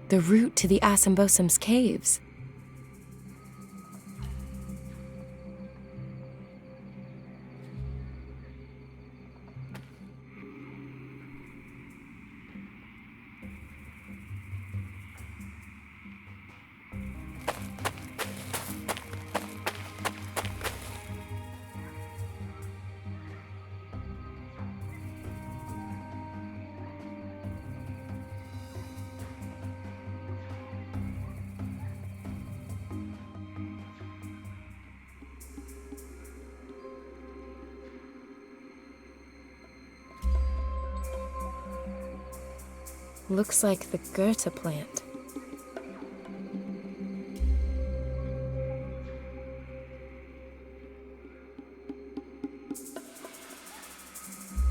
The route to the Asanbosham's caves. Looks like the Goethe plant.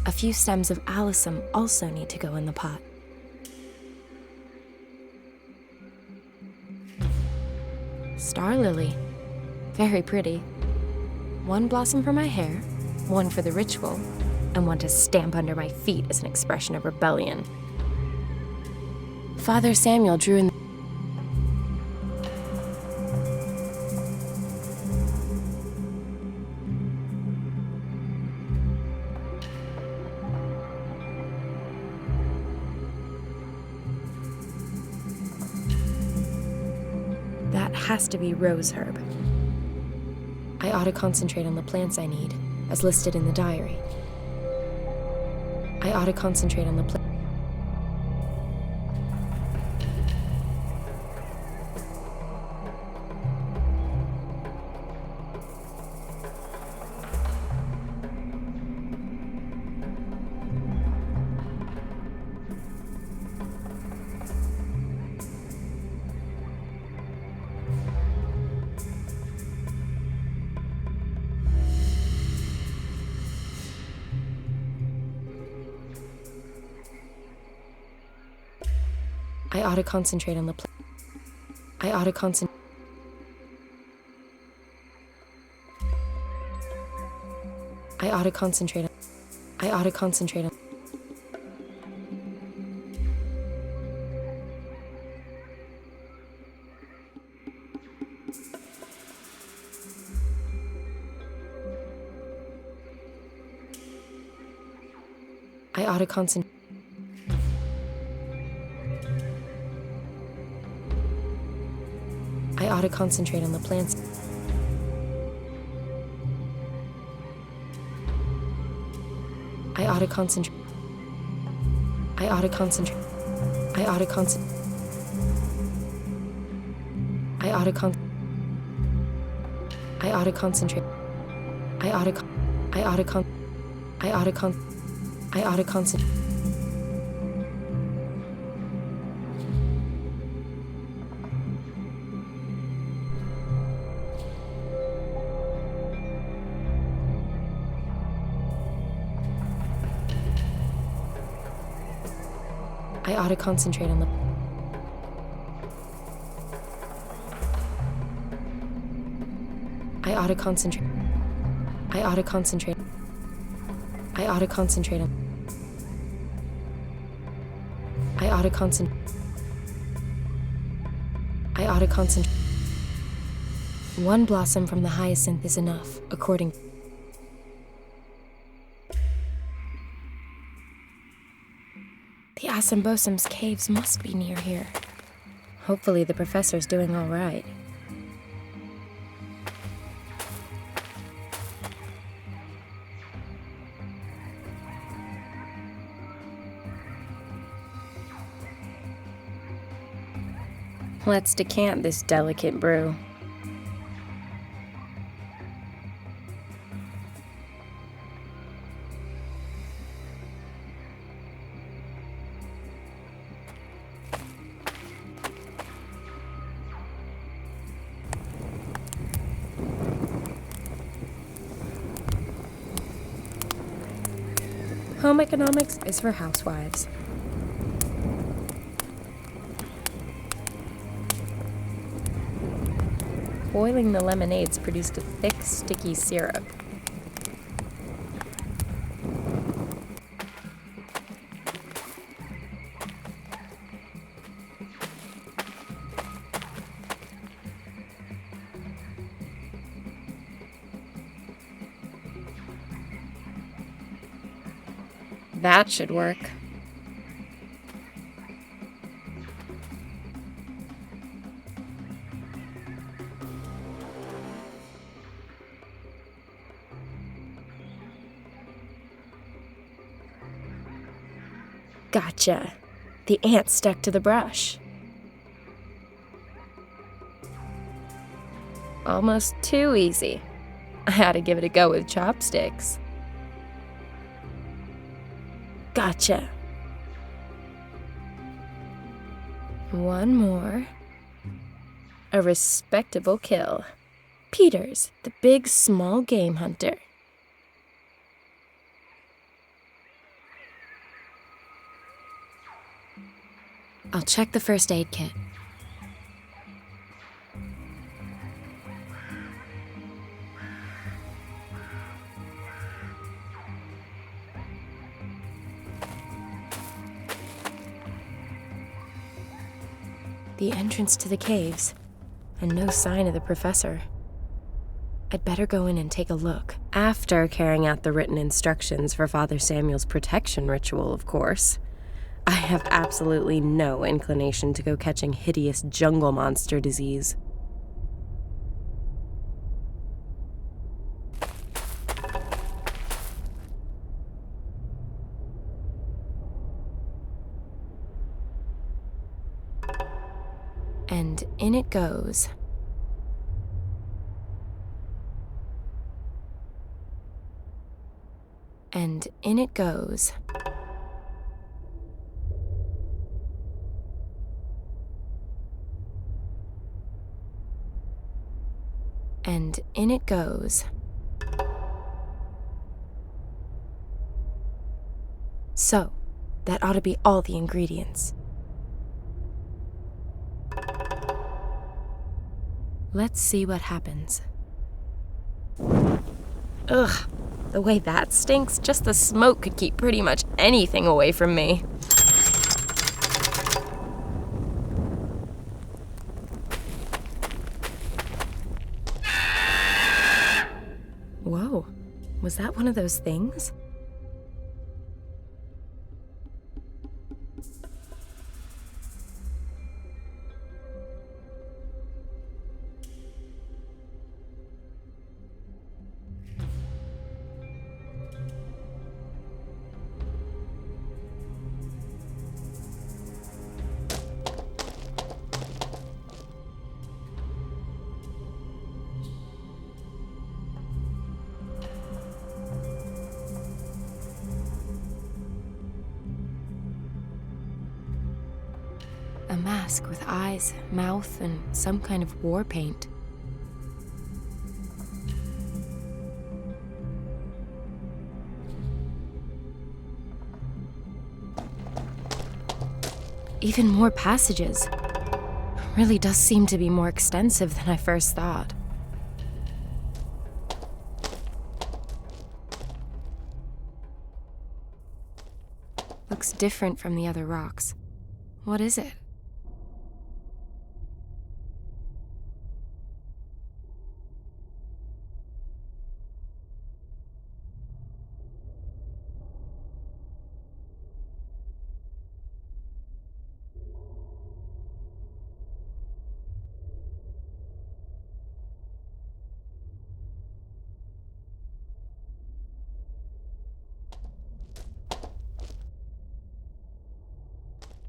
A few stems of alyssum also need to go in the pot. Star lily. Very pretty. One blossom for my hair, one for the ritual, and one to stamp under my feet as an expression of rebellion. Father Samuel drew in. That has to be rose herb. I ought to concentrate on the plants I need, as listed in the diary. I ought to concentrate on the plants. I ought to concentrate on the I ought to concentrate. I ought to concentrate on. I ought to concentrate on. I ought to concentrate. I ought to concentrate on the plants. I ought to concentrate. I ought to concentrate. I ought to concentrate. I ought to I ought to concentrate. I ought to I ought to I ought to I ought to concentrate. I ought to concentrate on the. I ought to concentrate. I ought to concentrate. I ought to concentrate on. I ought to concentrate. I ought to concentrate. One blossom from the hyacinth is enough, according. The Asanbosham's caves must be near here. Hopefully the professor's doing all right. Let's decant this delicate brew. Home economics is for housewives. Boiling the lemonades produced a thick, sticky syrup. That should work. Gotcha. The ant stuck to the brush. Almost too easy. I had to give it a go with chopsticks. Gotcha. One more. A respectable kill. Peters, the big small game hunter. I'll check the first aid kit. The entrance to the caves, and no sign of the professor. I'd better go in and take a look. After carrying out the written instructions for Father Samuel's protection ritual, of course. I have absolutely no inclination to go catching hideous jungle monster disease. And in it goes. And in it goes. And in it goes. So, that ought to be all the ingredients. Let's see what happens. Ugh, the way that stinks, just the smoke could keep pretty much anything away from me. Whoa, was that one of those things? A mask with eyes, mouth, and some kind of war paint. Even more passages. Really does seem to be more extensive than I first thought. Looks different from the other rocks. What is it?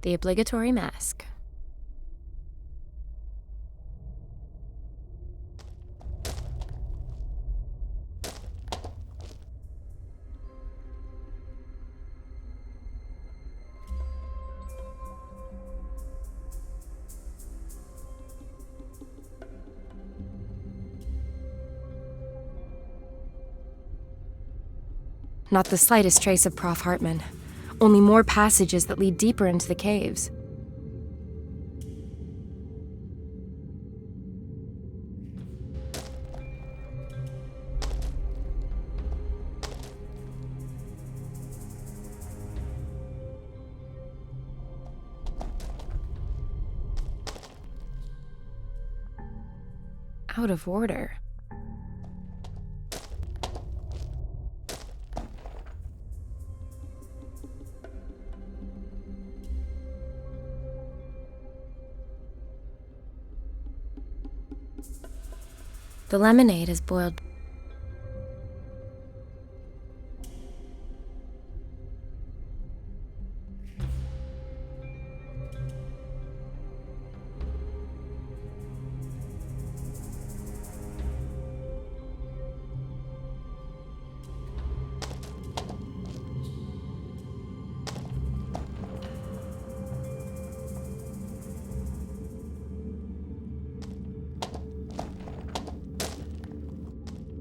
The obligatory mask. Not the slightest trace of Prof. Hartman. Only more passages that lead deeper into the caves. Out of order. The lemonade is boiled.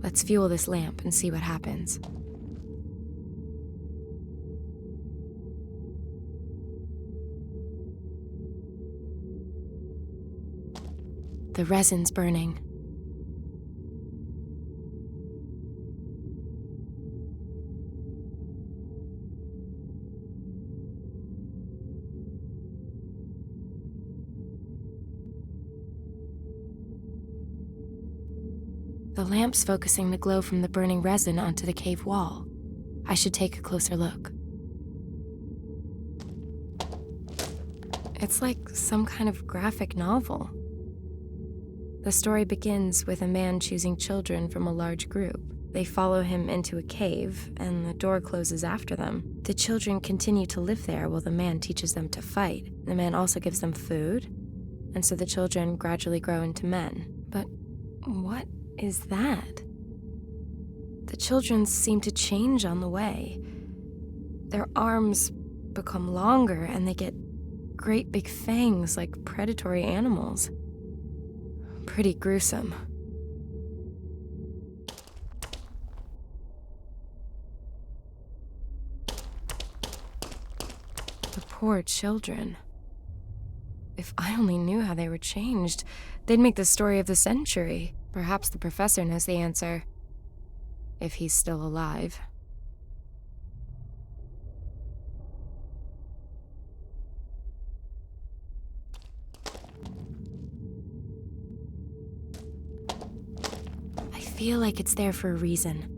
Let's fuel this lamp and see what happens. The resin's burning. The lamp's focusing the glow from the burning resin onto the cave wall. I should take a closer look. It's like some kind of graphic novel. The story begins with a man choosing children from a large group. They follow him into a cave, and the door closes after them. The children continue to live there while the man teaches them to fight. The man also gives them food, and so the children gradually grow into men. But what is that? The children seem to change on the way. Their arms become longer, and they get great big fangs like predatory animals. Pretty gruesome. The poor children. If I only knew how they were changed, they'd make the story of the century. Perhaps the professor knows the answer, if he's still alive. I feel like it's there for a reason.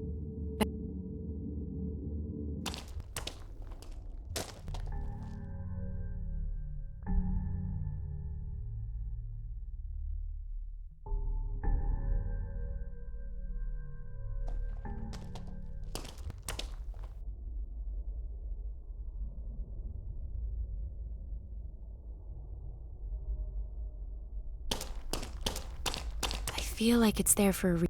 I feel like it's there for a reason.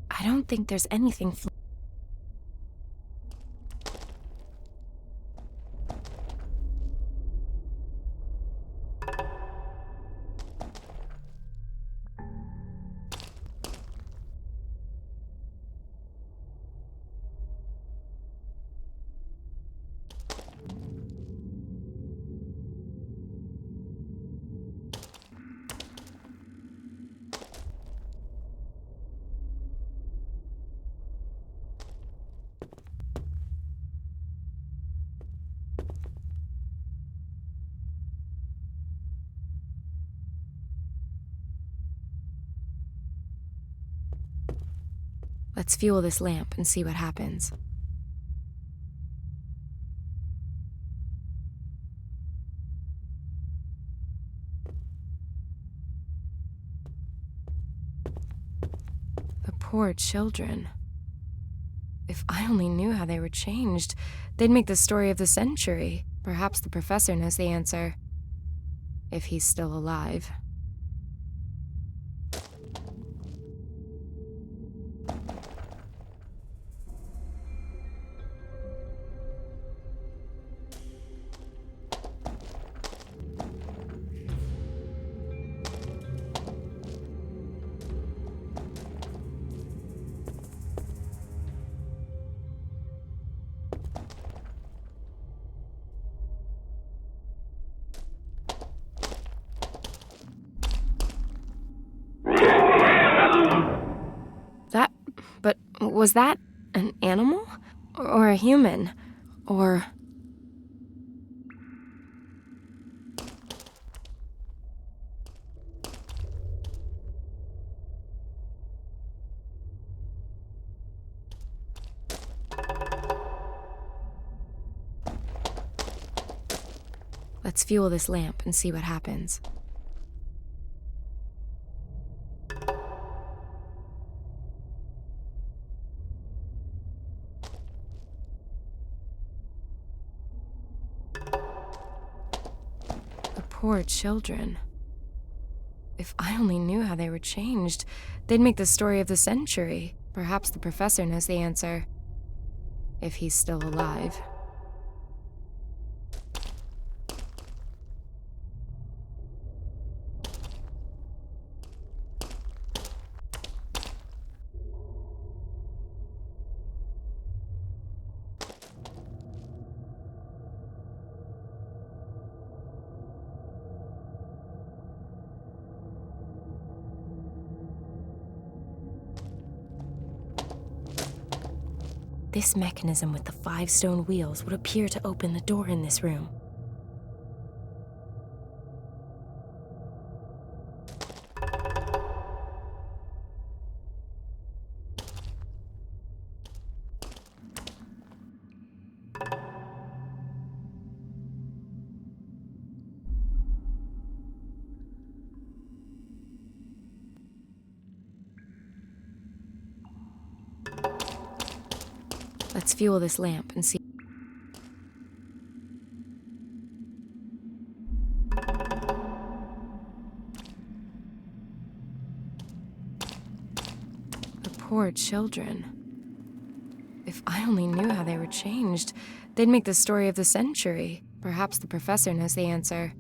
I don't think there's anything. Let's fuel this lamp and see what happens. The poor children. If I only knew how they were changed, they'd make the story of the century. Perhaps the professor knows the answer, if he's still alive. But was that an animal? Or a human? Or... Let's fuel this lamp and see what happens. poor children. If I only knew how they were changed, they'd make the story of the century. Perhaps the professor knows the answer. If he's still alive. This mechanism with the 5 stone wheels would appear to open the door in this room. Let's fuel this lamp and see. The poor children. If I only knew how they were changed, they'd make the story of the century. Perhaps the professor knows the answer.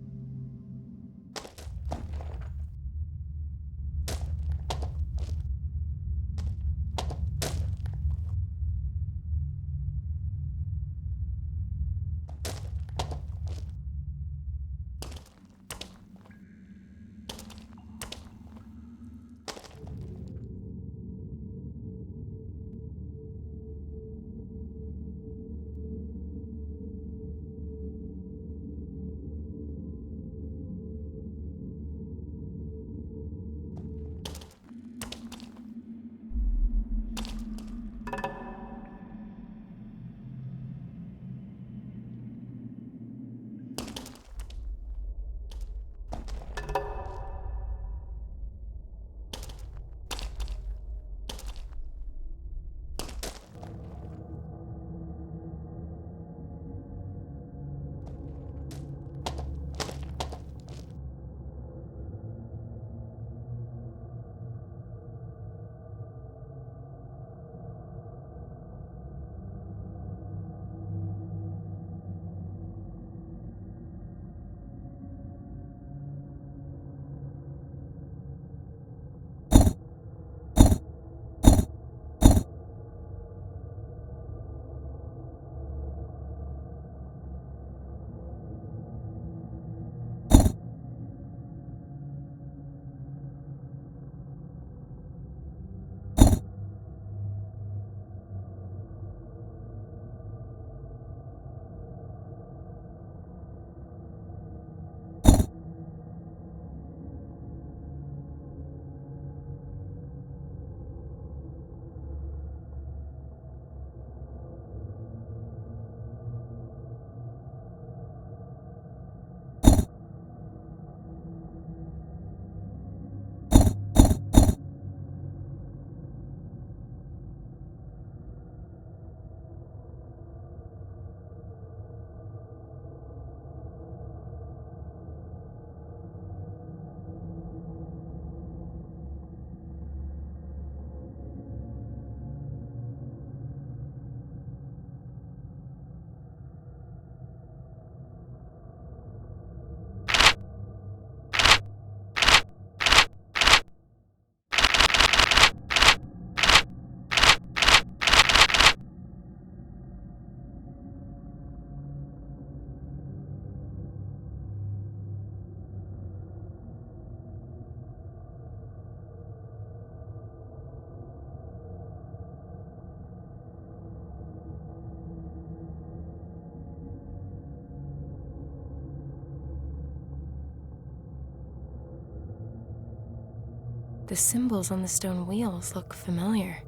The symbols on the stone wheels look familiar.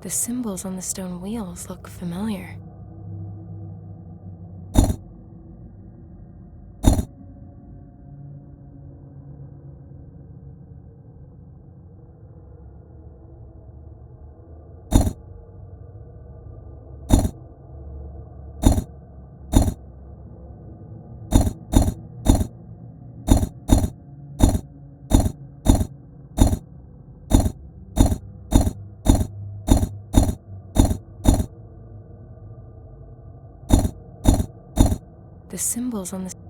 The symbols on the stone wheels look familiar. The symbols on the...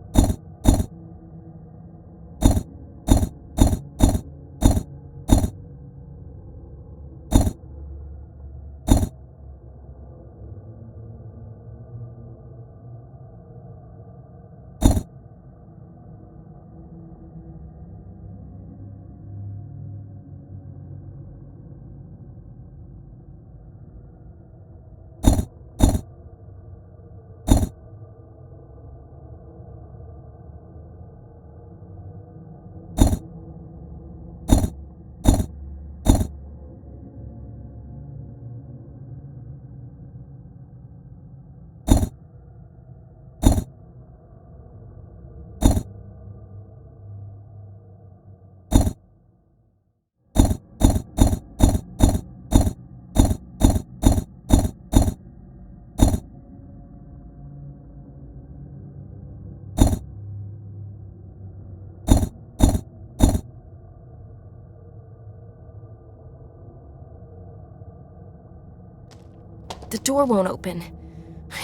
The door won't open.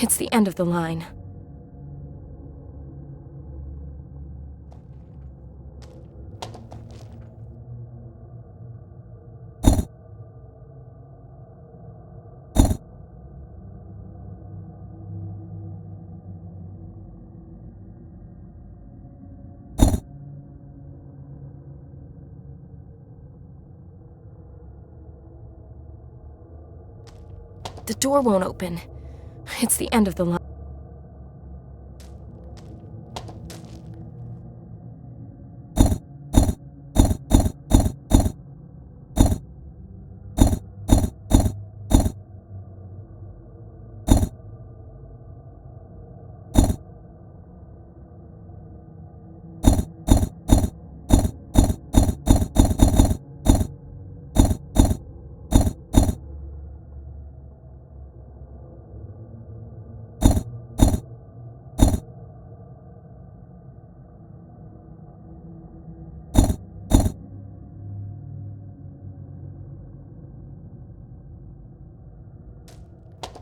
It's the end of the line. The door won't open. It's the end of the line.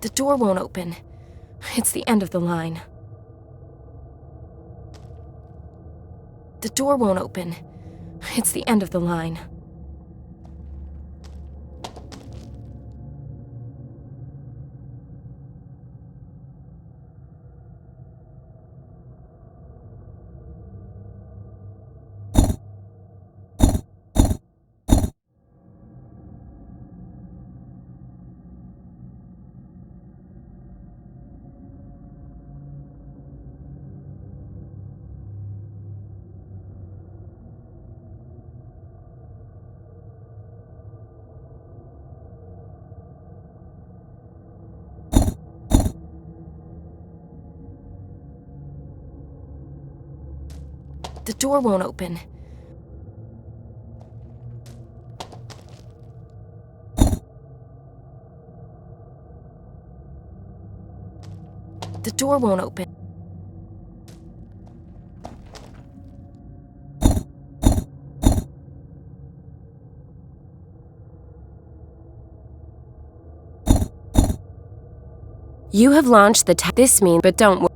The door won't open. It's the end of the line. The door won't open. It's the end of the line. The door won't open. The door won't open. You have launched the this means, but don't worry.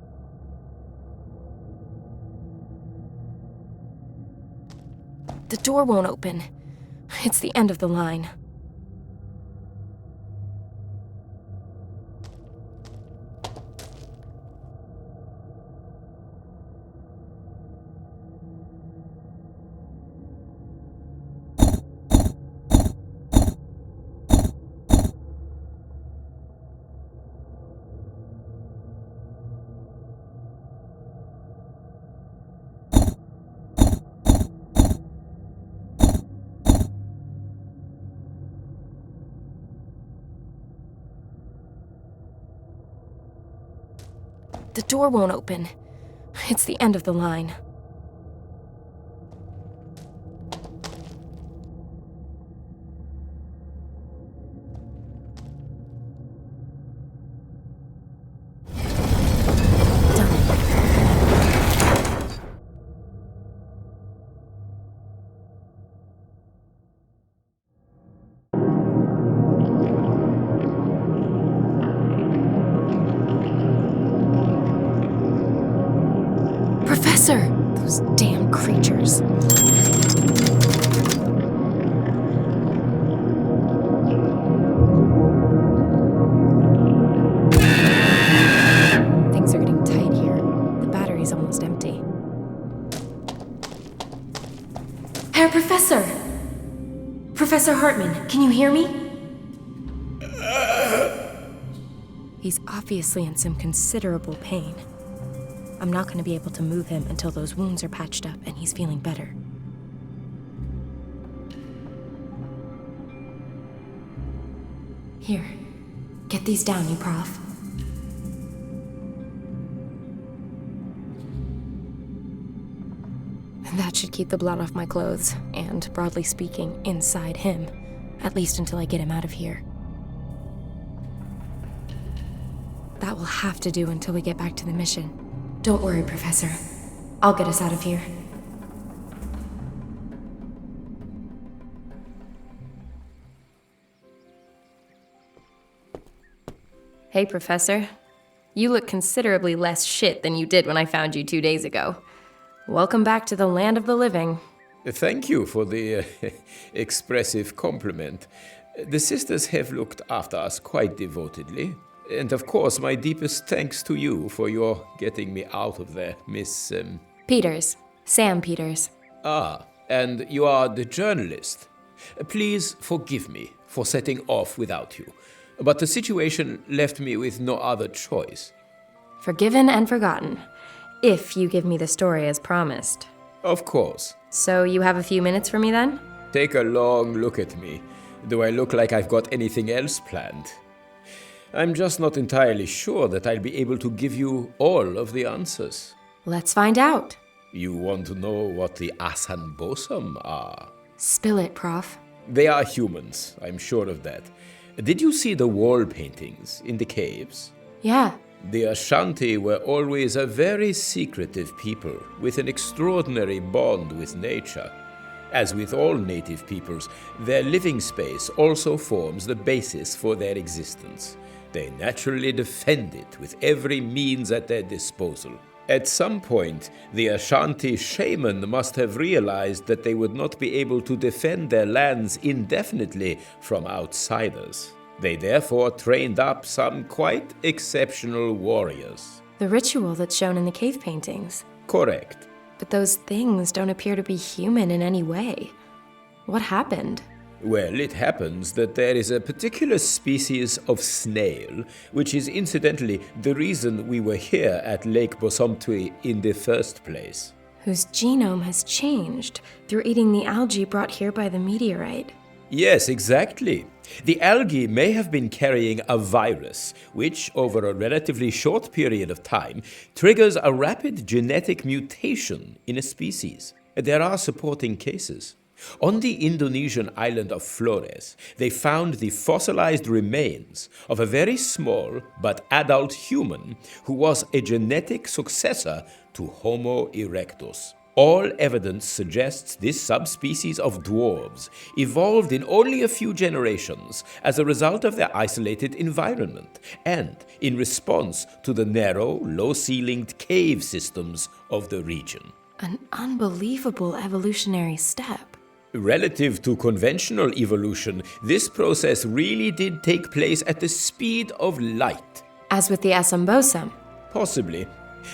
The door won't open. It's the end of the line. The door won't open. It's the end of the line. Professor! Those damn creatures. Things are getting tight here. The battery's almost empty. Herr Professor! Professor Hartman, can you hear me? He's obviously in some considerable pain. I'm not going to be able to move him until those wounds are patched up and he's feeling better. Here, get these down, you prof. That should keep the blood off my clothes, and, broadly speaking, inside him. At least until I get him out of here. That will have to do until we get back to the mission. Don't worry, Professor. I'll get us out of here. Hey, Professor. You look considerably less shit than you did when I found you 2 days ago. Welcome back to the land of the living. Thank you for the expressive compliment. The sisters have looked after us quite devotedly. And of course, my deepest thanks to you for your getting me out of there, Miss... Peters. Sam Peters. Ah, and you are the journalist. Please forgive me for setting off without you, but the situation left me with no other choice. Forgiven and forgotten. If you give me the story as promised. Of course. So you have a few minutes for me then? Take a long look at me. Do I look like I've got anything else planned? I'm just not entirely sure that I'll be able to give you all of the answers. Let's find out. You want to know what the Asanbosham are? Spill it, Prof. They are humans, I'm sure of that. Did you see the wall paintings in the caves? Yeah. The Ashanti were always a very secretive people with an extraordinary bond with nature. As with all native peoples, their living space also forms the basis for their existence. They naturally defend it with every means at their disposal. At some point, the Ashanti shaman must have realized that they would not be able to defend their lands indefinitely from outsiders. They therefore trained up some quite exceptional warriors. The ritual that's shown in the cave paintings. Correct. But those things don't appear to be human in any way. What happened? Well, it happens that there is a particular species of snail, which is incidentally the reason we were here at Lake Bosomtwi in the first place. Whose genome has changed through eating the algae brought here by the meteorite. Yes, exactly. The algae may have been carrying a virus, which, over a relatively short period of time, triggers a rapid genetic mutation in a species. There are supporting cases. On the Indonesian island of Flores, they found the fossilized remains of a very small but adult human who was a genetic successor to Homo erectus. All evidence suggests this subspecies of dwarves evolved in only a few generations as a result of their isolated environment and in response to the narrow, low-ceilinged cave systems of the region. An unbelievable evolutionary step. Relative to conventional evolution, this process really did take place at the speed of light. As with the Asanbosham. Possibly.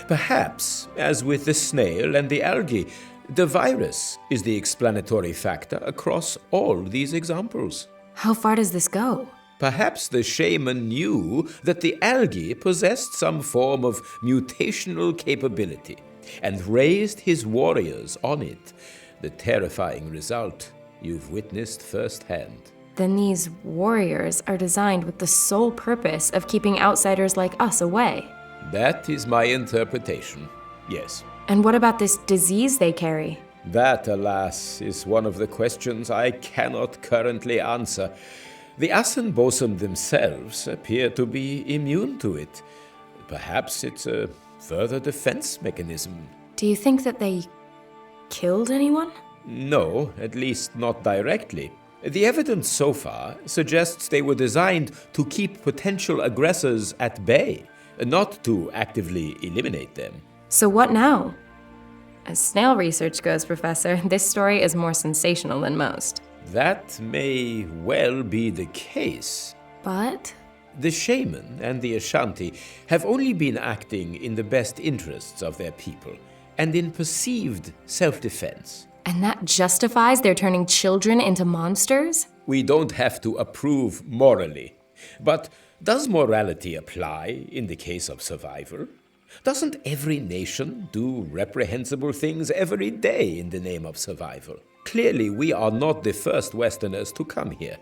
Perhaps, as with the snail and the algae, the virus is the explanatory factor across all these examples. How far does this go? Perhaps the shaman knew that the algae possessed some form of mutational capability and raised his warriors on it. The terrifying result you've witnessed firsthand. Then these warriors are designed with the sole purpose of keeping outsiders like us away. That is my interpretation, yes. And what about this disease they carry? That, alas, is one of the questions I cannot currently answer. The Asanbosham themselves appear to be immune to it. Perhaps it's a further defense mechanism. Do you think that they killed anyone? No, at least not directly. The evidence so far suggests they were designed to keep potential aggressors at bay, not to actively eliminate them. So what now? As snail research goes, Professor, this story is more sensational than most. That may well be the case. But The shaman and the Ashanti have only been acting in the best interests of their people and in perceived self-defense. and that justifies their turning children into monsters? We don't have to approve morally. But does morality apply in the case of survival? Doesn't every nation do reprehensible things every day in the name of survival? Clearly, we are not the first Westerners to come here,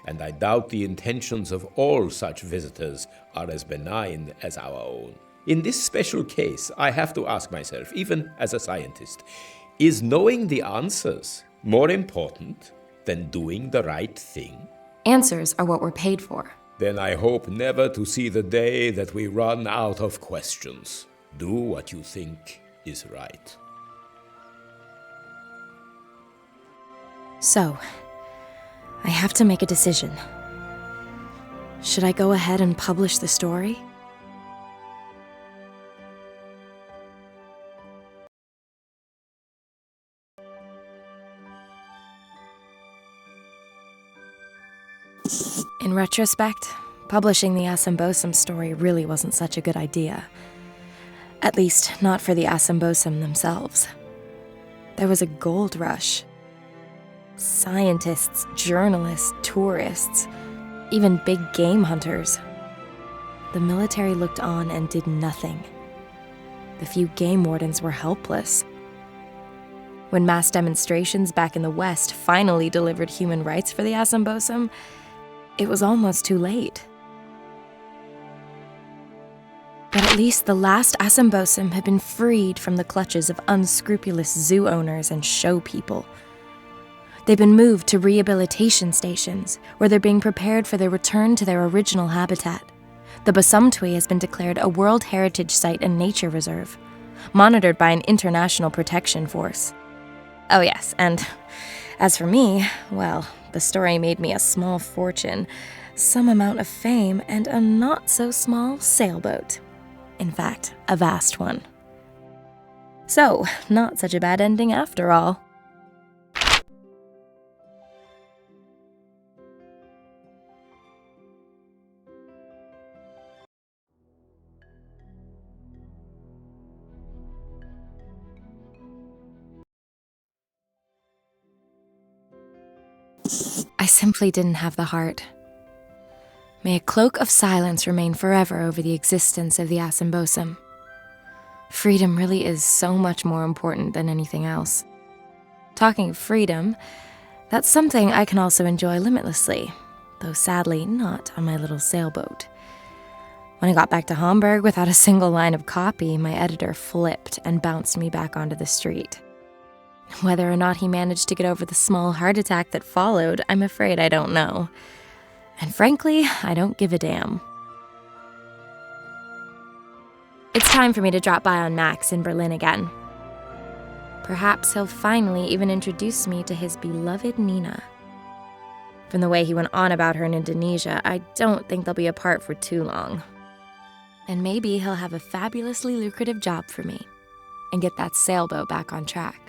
and I doubt the intentions of all such visitors are as benign as our own. In this special case, I have to ask myself, even as a scientist, is knowing the answers more important than doing the right thing? Answers are what we're paid for. Then I hope never to see the day that we run out of questions. Do what you think is right. So, I have to make a decision. Should I go ahead and publish the story? In retrospect, publishing the Asanbosham story really wasn't such a good idea. At least, not for the Asanbosham themselves. There was a gold rush. Scientists, journalists, tourists, even big game hunters. The military looked on and did nothing. The few game wardens were helpless. When mass demonstrations back in the West finally delivered human rights for the Asanbosham, it was almost too late. But at least the last Asanbosham had been freed from the clutches of unscrupulous zoo owners and show people. They've been moved to rehabilitation stations, where they're being prepared for their return to their original habitat. The Basumtwi has been declared a World Heritage Site and Nature Reserve, monitored by an international protection force. Oh yes, and as for me, well, the story made me a small fortune, some amount of fame, and a not-so-small sailboat. In fact, a vast one. So, not such a bad ending after all. I simply didn't have the heart. May a cloak of silence remain forever over the existence of the Asanbosham. Freedom really is so much more important than anything else. Talking of freedom, that's something I can also enjoy limitlessly, though sadly not on my little sailboat. When I got back to Hamburg without a single line of copy, my editor flipped and bounced me back onto the street. Whether or not he managed to get over the small heart attack that followed, I'm afraid I don't know. And frankly, I don't give a damn. It's time for me to drop by on Max in Berlin again. Perhaps he'll finally even introduce me to his beloved Nina. From the way he went on about her in Indonesia, I don't think they'll be apart for too long. And maybe he'll have a fabulously lucrative job for me and get that sailboat back on track.